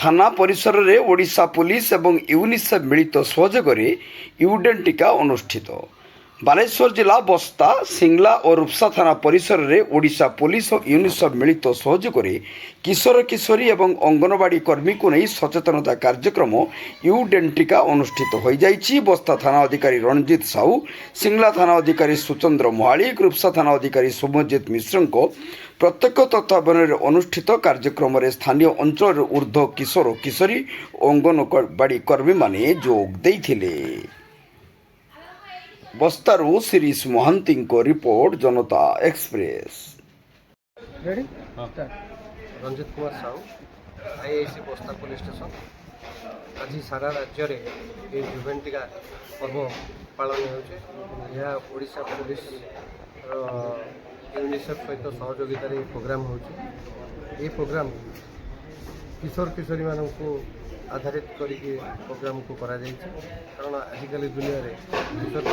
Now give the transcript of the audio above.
थाना परिसर में ओडिशा पुलिस एवं यूनिसेफ मिलित सहयोग यूडेन टीका अनुष्ठित। बालेश्वर जिला बस्ता सिंगला और रूपसा थाना परिसर में ओडिशा पुलिस और यूनिसेफ मिलित सहयोग किशोर किशोरी एवं अंगनवाड़ी कर्मी को नहीं सचेतनता कार्यक्रम यूडेन टीका अनुष्ठित हो जाइछि। बस्ता थाना अधिकारी रणजित साहू, सिंगला थाना अधिकारी सुचंद्र महालिक, रूपसा थाना अधिकारी शुभजित मिश्र प्रत्यक्ष तत्वावधान अनुष्ठित कार्यक्रम में स्थानीय अंचल ऊर्ध्व किशोर किशोरी अंगनवाड़ी कर्मी माने जोग देइथिले। बस्तारू शिरीष महांती को रिपोर्ट, जनता एक्सप्रेस। रंजित कुमार साहू, आईआईसी बस्ता पुलिस स्टेशन। आज सारा राज्य में जुवेन टीका पर्व पालन होशा पुलिस यूनिसेफ सहित सहयोगितार प्रोग्राम हो प्रोग्राम किशोर किशोरी मानू आधारित करके प्रोग्राम को करा कारण आजिकल दुनिया रे किशोर